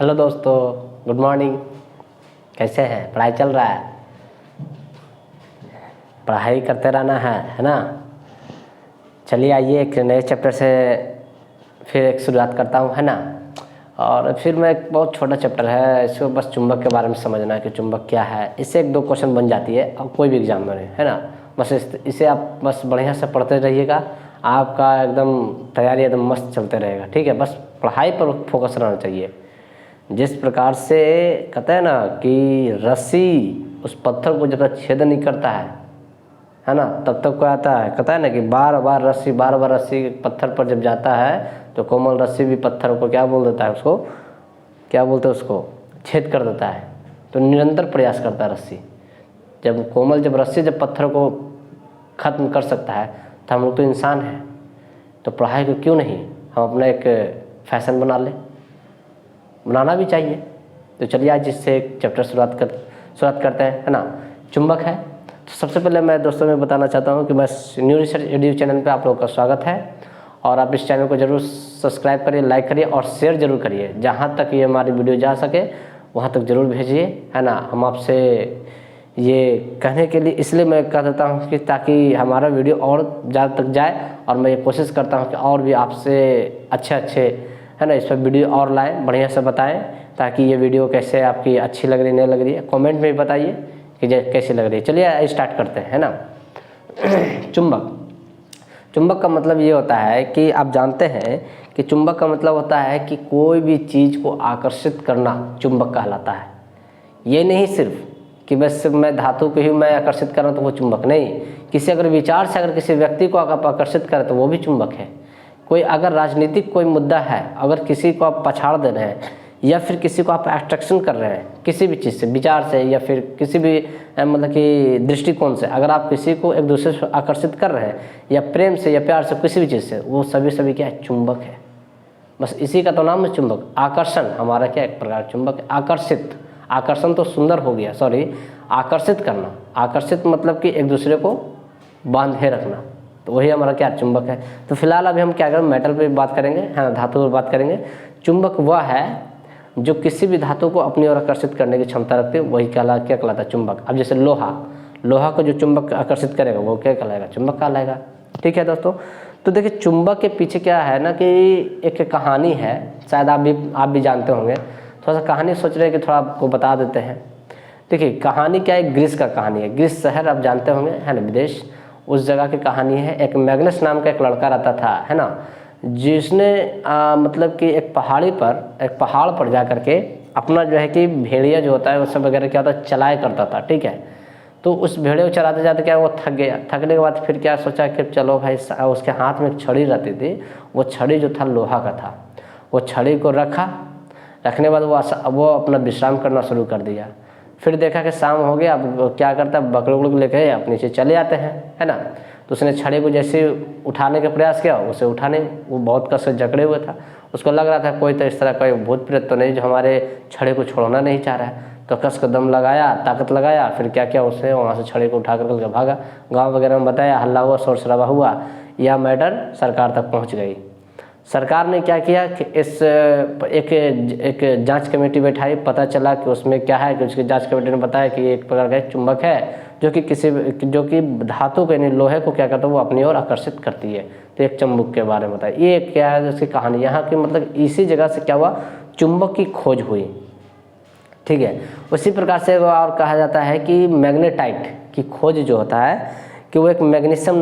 Hello दोस्तों, good morning. कैसे हैं? पढ़ाई चल रहा है? पढ़ाई करते रहना है ना। चलिए आइए एक नए चैप्टर से फिर एक शुरुआत करता हूँ, है ना। और फिर मैं एक बहुत छोटा चैप्टर है, इसको बस चुंबक के बारे में समझना है कि चुंबक क्या है। इससे एक दो क्वेश्चन बन जाती है और कोई भी एग्जाम में, है ना। बस इसे आप बस बढ़िया से पढ़ते रहिएगा, आपका एकदम तैयारी एकदम मस्त चलते रहेगा। ठीक है, बस पढ़ाई पर फोकस रहना चाहिए। जिस प्रकार से कहते हैं ना कि रस्सी उस पत्थर को जब तक छेद नहीं करता है ना, तब तक क्या आता है, कहता है ना कि बार बार रस्सी पत्थर पर जब जाता है तो कोमल रस्सी भी पत्थर को क्या बोल देता है, उसको क्या बोलते हैं, उसको छेद कर देता है। तो निरंतर प्रयास करता है रस्सी। जब रस्सी जब पत्थर को खत्म कर सकता है तो हम लोग तो इंसान हैं, तो पढ़ाई को क्यों नहीं हम अपना एक फैशन बनाना भी चाहिए। तो चलिए आज इससे एक चैप्टर शुरुआत करते हैं, है ना। चुंबक है। तो सबसे पहले मैं दोस्तों में बताना चाहता हूँ कि बस न्यू रिसर्च एडू चैनल पे आप लोगों का स्वागत है। और आप इस चैनल को जरूर सब्सक्राइब करिए, लाइक करिए और शेयर जरूर करिए। जहाँ तक ये हमारी वीडियो जा सके वहाँ तक जरूर भेजिए, है ना। हम आपसे ये कहने के लिए इसलिए मैं कह देता हूँ कि ताकि हमारा वीडियो और ज़्यादा तक जाए, और मैं ये कोशिश करता हूँ कि और भी आपसे अच्छे है ना इस पर वीडियो और लाएं, बढ़िया से बताएं, ताकि ये वीडियो कैसे आपकी अच्छी लग रही नहीं लग रही है कमेंट में भी बताइए कि कैसी लग रही है। चलिए स्टार्ट करते हैं, है ना। चुंबक का मतलब ये होता है कि आप जानते हैं कि चुंबक का मतलब होता है कि कोई भी चीज़ को आकर्षित करना चुंबक कहलाता है। ये नहीं सिर्फ कि बस मैं धातु को ही मैं आकर्षित कर रहा हूँ तो वो चुंबक नहीं। किसी अगर विचार से अगर किसी व्यक्ति को आप आकर्षित करें तो वो भी चुंबक है। कोई अगर राजनीतिक कोई मुद्दा है, अगर किसी को आप पछाड़ दे रहे हैं या फिर किसी को आप अट्रैक्शन कर रहे हैं किसी भी चीज़ से, विचार से या फिर किसी भी मतलब कि दृष्टिकोण से, अगर आप किसी को एक दूसरे से आकर्षित कर रहे हैं या प्रेम से या प्यार से किसी भी चीज़ से, वो सभी क्या है, चुंबक है। बस इसी का तो नाम है चुंबक। आकर्षण हमारा क्या एक प्रकार चुंबक है। आकर्षण तो सुंदर हो गया, सॉरी, आकर्षित करना। आकर्षित मतलब कि एक दूसरे को बांधे रखना, तो वही हमारा क्या चुंबक है। तो फिलहाल अभी हम क्या करें, मेटल पे बात करेंगे, है ना, धातु पर बात करेंगे। चुंबक वह है जो किसी भी धातु को अपनी ओर आकर्षित करने की क्षमता रखते हैं, वही क्या कहलाता है, चुंबक। अब जैसे लोहा को जो चुंबक आकर्षित करेगा वो क्या कहलाएगा, चुंबक कहलाएगा। ठीक है दोस्तों, तो देखिए चुंबक के पीछे क्या है ना कि एक कहानी है, शायद आप भी जानते होंगे। थोड़ा सा कहानी सोच रहे हैं कि थोड़ा आपको बता देते हैं। देखिए कहानी क्या है, ग्रीस का कहानी है। ग्रीस शहर आप जानते होंगे, है ना, विदेश, उस जगह की कहानी है। एक मैग्नस नाम का एक लड़का रहता था, है ना, जिसने मतलब कि एक पहाड़ पर जा करके अपना जो है कि भेड़िया जो होता है वो सब वगैरह क्या होता है चलाया करता था। ठीक है, तो उस भेड़िया को चलाते जाते क्या वो थक गया। थकने के बाद फिर क्या सोचा कि चलो भाई, उसके हाथ में एक छड़ी रहती थी, वो छड़ी जो था लोहा का था। वो छड़ी को रखने के बाद वो अपना विश्राम करना शुरू कर दिया। फिर देखा कि शाम हो गया, अब क्या करता है, बकरे उकड़े को लेकर अपने नीचे चले आते हैं, है ना। तो उसने छड़ी को जैसे उठाने का प्रयास किया, उसे उठाने वो बहुत कस से जकड़े हुए था। उसको लग रहा था कोई तो इस तरह का भूत प्रेत तो नहीं जो हमारे छड़ी को छोड़ना नहीं चाह रहा है। तो कस का दम लगाया, ताकत लगाया, फिर क्या किया, उसने वहाँ से छड़ी को उठा कर भागा। गाँव वगैरह में बताया, हल्ला हुआ, शोर शराबा हुआ, यह मैटर सरकार तक पहुँच गई। सरकार ने क्या किया कि एक जांच कमेटी बैठाई। पता चला कि उसमें क्या है कि उसकी जांच कमेटी ने बताया कि एक प्रकार का चुंबक है जो कि धातु के यानी लोहे को क्या करता है, वो अपनी ओर आकर्षित करती है। तो एक चुंबक के बारे में बताया। ये क्या है उसकी कहानी, यहाँ की मतलब इसी जगह से क्या हुआ, चुंबक की खोज हुई। ठीक है, उसी प्रकार से और कहा जाता है कि मैग्नेटाइट की खोज जो होता है कि वो एक मैग्नीशियम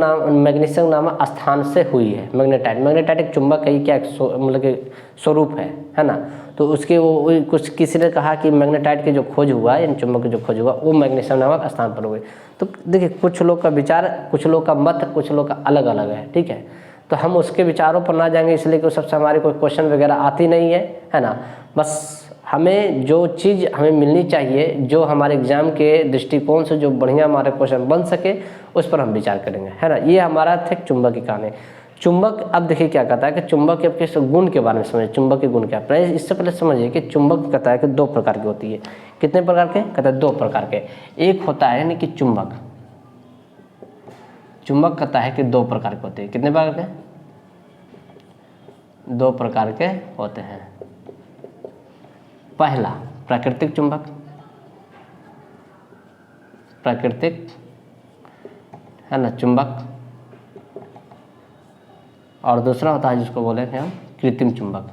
नामक स्थान से हुई है। मैग्नेटाइट एक चुंबक है, क्या मतलब कि स्वरूप है ना। तो उसके वो कुछ किसी ने कहा कि मैग्नेटाइट की जो खोज हुआ, इन चुंबक की जो खोज हुआ वो मैग्नीशियम नामक स्थान पर हुई। तो देखिए कुछ लोग का विचार, कुछ लोग का मत, कुछ लोग का अलग अलग है। ठीक है, तो हम उसके विचारों पर ना जाएंगे, इसलिए कि सबसे हमारी कोई क्वेश्चन वगैरह आती नहीं है ना। बस हमें जो चीज़ हमें मिलनी चाहिए, जो हमारे एग्जाम के दृष्टिकोण से जो बढ़िया हमारे क्वेश्चन बन सके, उस पर हम विचार करेंगे, है ना। ये हमारा थे चुंबक की कहानी। चुंबक अब देखिए क्या कहता है कि चुंबक के किस गुण के बारे में समझिए। चुंबक के गुण क्या है, इससे पहले समझिए कि चुंबक कहता है कि दो प्रकार की होती है। कितने प्रकार के, कहता है दो प्रकार के। एक होता है यानी कि चुंबक कहता है कि दो प्रकार के होते हैं। कितने प्रकार के, दो प्रकार के होते हैं। पहला प्राकृतिक चुंबक, प्राकृतिक है ना चुंबक, और दूसरा होता है जिसको बोले हैं हम कृत्रिम चुंबक,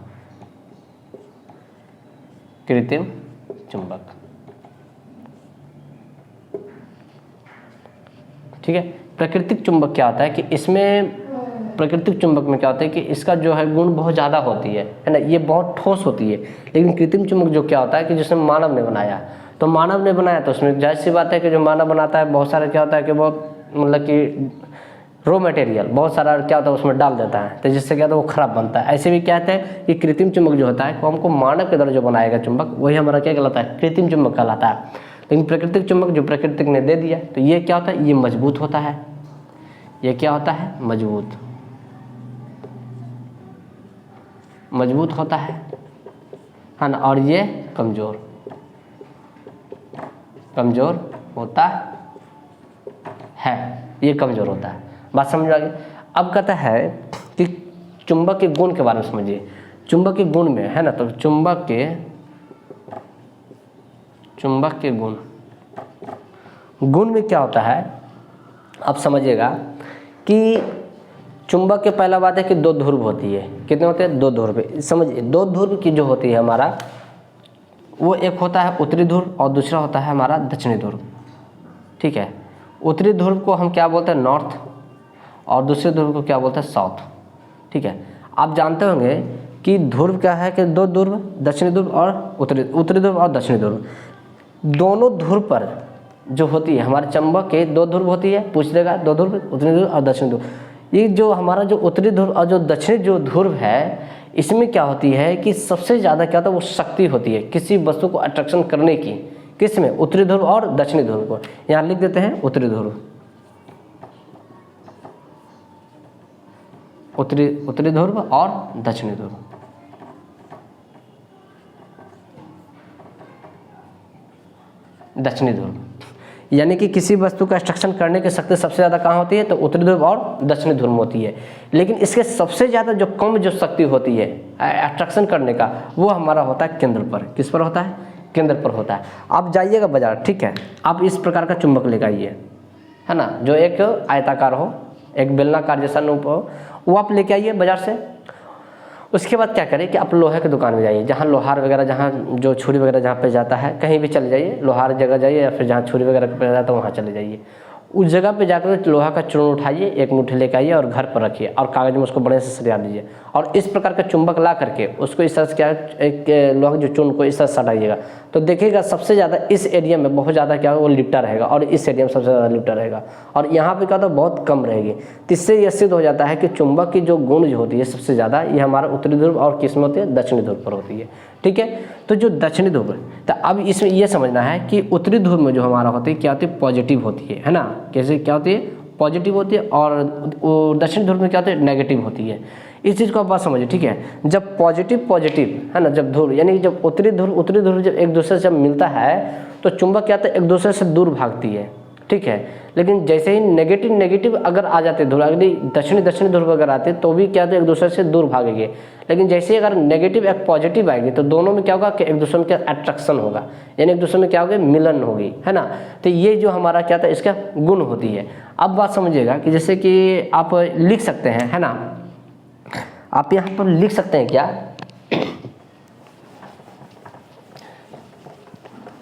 कृत्रिम चुंबक। ठीक है। प्राकृतिक चुंबक क्या होता है कि इसमें, प्राकृतिक चुंबक में क्या होता है कि इसका जो है गुण बहुत ज़्यादा होती है ना, ये बहुत ठोस होती है। लेकिन कृत्रिम चुंबक जो क्या होता है कि जिसमें मानव ने बनाया, तो मानव ने बनाया तो उसमें जाहिर सी बात है कि जो मानव बनाता है बहुत सारा क्या होता है कि बहुत मतलब कि रॉ मटेरियल बहुत सारा क्या होता है उसमें डाल देता है, तो जिससे क्या होता है वो खराब बनता है। ऐसे भी क्या कहते हैं कि कृत्रिम चुंबक जो होता है वो हमको मानव के द्वारा जो बनाएगा चुंबक, वही हमारा क्या कहलाता है, कृत्रिम चुंबक कहलाता है। लेकिन प्राकृतिक चुंबक जो प्रकृति ने दे दिया, तो ये क्या होता है, ये मजबूत होता है। ये क्या होता है, मजबूत, मजबूत होता है ना, और ये कमजोर, कमजोर होता है, ये कमजोर होता है। बात समझ आ गई। अब कहता है कि चुंबक के गुण के बारे में समझिए। चुंबक के गुण में है ना, तो चुंबक के गुण में क्या होता है, आप समझिएगा कि चुंबक के पहला बात है कि दो ध्रुव होती है। कितने होते हैं, दो ध्रुव। समझिए, दो ध्रुव की जो होती है हमारा, वो एक होता है उत्तरी ध्रुव और दूसरा होता है हमारा दक्षिणी ध्रुव। ठीक है। उत्तरी ध्रुव को हम क्या बोलते हैं, नॉर्थ, और दूसरे ध्रुव को क्या बोलते हैं, साउथ। ठीक है। आप जानते होंगे कि ध्रुव क्या है कि दो ध्रुव, दक्षिणी ध्रुव और उत्तरी ध्रुव और दक्षिणी ध्रुव। दोनों ध्रुव पर जो होती है हमारे चुंबक के दो ध्रुव होती है, पूछ लेगा, दो ध्रुव, उत्तरी ध्रुव और दक्षिणी ध्रुव। ये जो हमारा जो उत्तरी ध्रुव और जो दक्षिणी जो ध्रुव है, इसमें क्या होती है कि सबसे ज़्यादा क्या होता है, वो शक्ति होती है किसी वस्तु को अट्रैक्शन करने की। किसमें, उत्तरी ध्रुव और दक्षिणी ध्रुव को। यहाँ लिख देते हैं उत्तरी ध्रुव, उत्तरी ध्रुव और दक्षिणी ध्रुव। दक्षिणी ध्रुव यानी कि किसी वस्तु का एक्सट्रैक्शन करने की शक्ति सबसे ज़्यादा कहाँ होती है, तो उत्तरी ध्रुव और दक्षिणी ध्रुव में होती है। लेकिन इसके सबसे ज़्यादा जो कम जो शक्ति होती है अट्रैक्शन करने का, वो हमारा होता है केंद्र पर। किस पर होता है, केंद्र पर होता है। आप जाइएगा बाजार, ठीक है, आप इस प्रकार का चुंबक लेकर आइए, है ना, जो एक आयताकार हो, एक बेलनाकार जैसा नूप हो, वो आप लेके आइए बाजार से। उसके बाद क्या करें कि आप लोहे की दुकान में जाइए, जहाँ लोहार वगैरह, जहाँ जो छुरी वगैरह जहाँ पे जाता है, कहीं भी चले जाइए, लोहार जगह जाइए या फिर जहाँ छुरी वगैरह पे जाता है वहाँ चले जाइए। उस जगह पे जाकर लोहा का चूर्ण उठाइए, एक मुट्ठी लेकर आइए और घर पर रखिए और कागज़ में उसको बड़े से सजा दीजिए। और इस प्रकार का चुंबक ला करके उसको इस तरह से क्या, एक लोहा जो चूर्ण को इस तरह से सटाइएगा, तो देखिएगा सबसे ज़्यादा इस एरिया में बहुत ज़्यादा क्या वो लिपटा रहेगा, और इस एरिया में सबसे ज़्यादा लिपटा रहेगा, और यहाँ पे क्या होता है बहुत कम रहेगी। तो इससे यह सिद्ध हो जाता है कि चुंबक की जो गुण जो होती है सबसे ज़्यादा, ये हमारा उत्तरी ध्रुव और किस में होती है, दक्षिणी ध्रुव पर होती है। ठीक है। तो जो दक्षिणी ध्रुव, तो अब इसमें ये समझना है कि उत्तरी ध्रुव में जो हमारा होती है क्या होती है, पॉजिटिव होती है ना, कैसे क्या होती है, पॉजिटिव होती है, और दक्षिणी ध्रुव में क्या होती है, नेगेटिव होती है। इस चीज़ को आप बात समझिए। ठीक है। जब पॉजिटिव है ना, जब ध्रुव यानी जब उत्तरी ध्रुव जब एक दूसरे से जब मिलता है, तो चुंबक क्या होता है, एक दूसरे से दूर भागती है। ठीक है। लेकिन जैसे ही नेगेटिव अगर आ जाते ध्रुव, अगर दक्षिणी ध्रुव अगर आते तो भी क्या होता है, एक दूसरे से दूर भागेंगे। लेकिन जैसे ही अगर नेगेटिव एक पॉजिटिव आएगी, तो दोनों में क्या होगा कि एक दूसरे में क्या अट्रैक्शन होगा, यानी एक दूसरे में क्या होगा, मिलन होगी, है ना। तो ये जो हमारा क्या था, इसका गुण होती है। अब बात समझिएगा कि जैसे कि आप लिख सकते हैं, है ना, आप यहाँ पर लिख सकते हैं क्या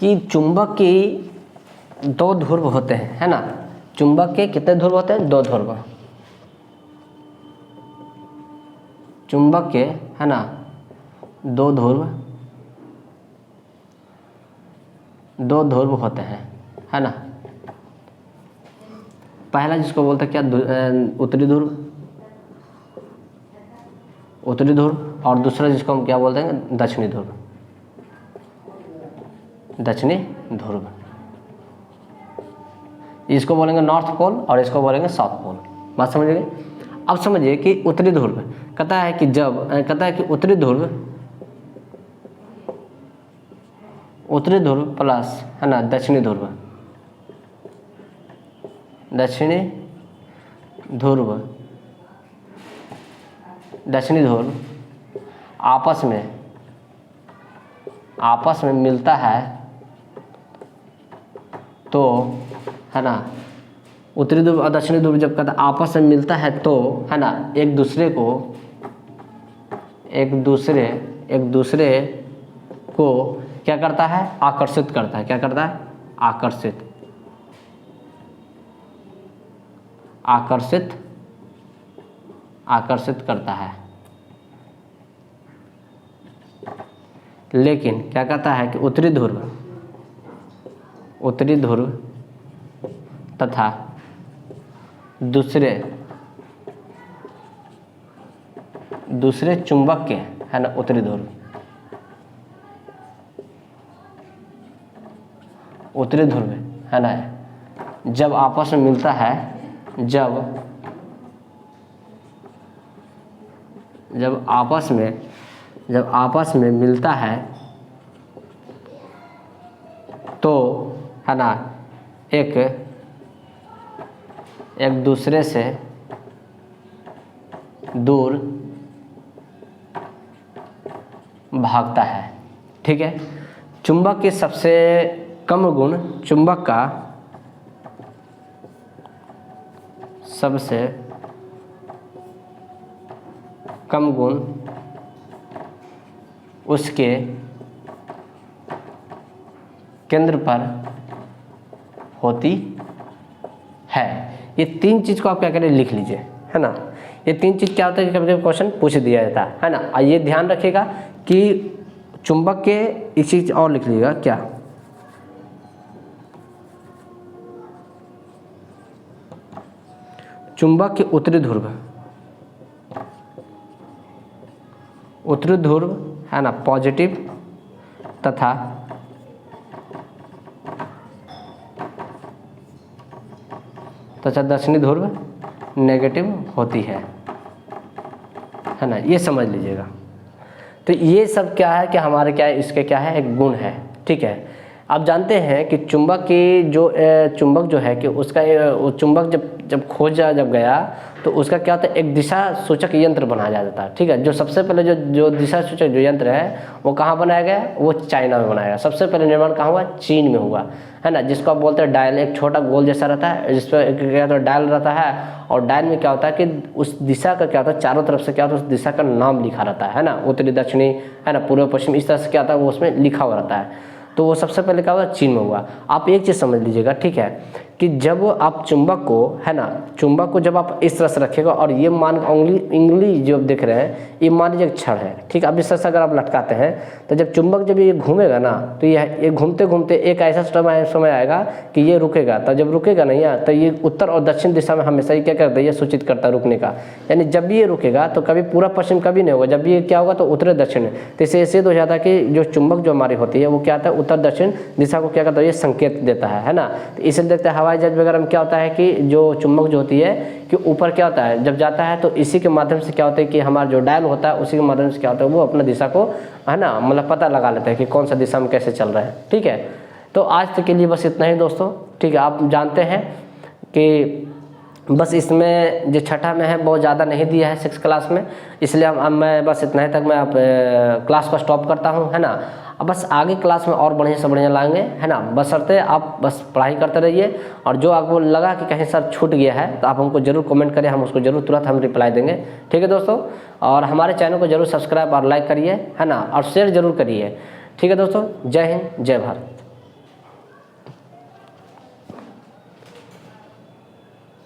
कि चुंबक की दो ध्रुव होते हैं, है ना। चुंबक के कितने ध्रुव होते हैं, दो ध्रुव। चुंबक के, है ना, दो ध्रुव होते हैं, है ना। पहला जिसको बोलते हैं क्या, उत्तरी ध्रुव, और दूसरा जिसको हम क्या बोलते हैं, दक्षिणी ध्रुव। इसको बोलेंगे नॉर्थ पोल और इसको बोलेंगे साउथ पोल। बात समझिए। अब समझिए कि उत्तरी ध्रुव कहता है कि उत्तरी ध्रुव प्लस, है ना, दक्षिणी ध्रुव आपस में आपस में मिलता है तो, है ना, उत्तरी ध्रुव और दक्षिणी ध्रुव जब कहता आपस में मिलता है तो, है ना, एक दूसरे को क्या करता है, आकर्षित करता है। क्या करता है, आकर्षित करता है। लेकिन क्या कहता है कि उत्तरी ध्रुव तथा दूसरे चुंबक के, है ना, उत्तरी ध्रुव, है ना, जब आपस में मिलता है, जब आपस में मिलता है तो, है ना, एक दूसरे से दूर भागता है। ठीक है। चुंबक के सबसे कम गुण, चुंबक का सबसे कम गुण उसके केंद्र पर होती है। ये तीन चीज को आप क्या करें, लिख लीजिए, है ना। ये तीन चीज क्या होता है कि कभी कभी क्वेश्चन पूछ दिया जाता है ना। ये ध्यान रखिएगा कि चुंबक के, एक चीज और लिख लीजिएगा, क्या, चुंबक के उत्तरी ध्रुव, है ना, पॉजिटिव तथा दक्षिणी ध्रुव नेगेटिव होती है ना। ये समझ लीजिएगा। तो ये सब क्या है कि हमारे क्या है, इसके क्या है, एक गुण है। ठीक है। आप जानते हैं कि चुंबक जो है कि उसका चुंबक जब खोजा गया तो उसका क्या होता है, एक दिशा सूचक यंत्र बनाया जाता है। ठीक है। जो सबसे पहले जो दिशा सूचक जो यंत्र है वो कहाँ बनाया गया, वो चाइना में बनाया गया। सबसे पहले निर्माण कहाँ हुआ, चीन में हुआ, है ना। जिसको आप बोलते हैं डायल, एक छोटा गोल जैसा रहता है जिस पर क्या होता है, डायल रहता है। और डायल में क्या होता है कि उस दिशा का क्या होता है, चारों तरफ से क्या होता है, उस दिशा का नाम लिखा रहता है ना, उत्तरी दक्षिणी, है ना, पूर्व पश्चिम, इस तरह से क्या होता है, वो उसमें लिखा हुआ रहता है। तो वो सबसे पहले क्या हुआ, चीन में हुआ। आप एक चीज़ समझ लीजिएगा, ठीक है, कि जब आप चुंबक को, है ना, चुंबक को जब आप इस तरह से रखिएगा और ये मान उंगली जो देख रहे हैं, ये मान लीजिए छड़ है। ठीक है। अब इस तरह से अगर आप लटकाते हैं तो जब चुंबक जब ये घूमेगा ना, तो ये घूमते घूमते एक ऐसा समय आएगा कि ये रुकेगा। तो जब रुकेगा नहीं है तो ये उत्तर और दक्षिण दिशा में हमेशा ही क्या करता है, ये सूचित करता है रुकने का। यानी जब भी ये रुकेगा तो कभी पूरा पश्चिम कभी नहीं होगा, जब भी ये क्या होगा तो उत्तर दक्षिण। तो इससे सिद्ध हो जाता है कि जो चुंबक जो हमारी होती है वो क्या होता है, उत्तर दक्षिण दिशा को क्या करता है, ये संकेत देता है ना। तो इसलिए देखते हैं हवाई जहाज वगैरह में क्या होता है कि जो चुंबक जो होती है कि ऊपर क्या होता है, जब जाता है तो इसी के माध्यम से क्या होता है कि हमारा जो डायल होता है उसी के माध्यम से क्या होता है, वो अपना दिशा को, है ना, मतलब पता लगा लेते हैं कि कौन सा दिशा में कैसे चल रहा है। ठीक है। तो आज तक के लिए बस इतना ही दोस्तों। ठीक है। आप जानते हैं कि बस इसमें जो छठा में है बहुत ज़्यादा नहीं दिया है 6 क्लास में, इसलिए अब मैं बस इतना ही तक मैं क्लास को स्टॉप करता हूँ, है ना। अब बस आगे क्लास में और बढ़िया से बढ़िया लाएंगे, है ना। बशर्ते आप बस पढ़ाई करते रहिए, और जो आपको लगा कि कहीं सर छूट गया है तो आप हमको जरूर कमेंट करें, हम उसको जरूर तुरंत हम रिप्लाई देंगे। ठीक है दोस्तों। और हमारे चैनल को जरूर सब्सक्राइब और लाइक करिए, है ना, और शेयर जरूर करिए। ठीक है दोस्तों। जय हिंद, जय भारत।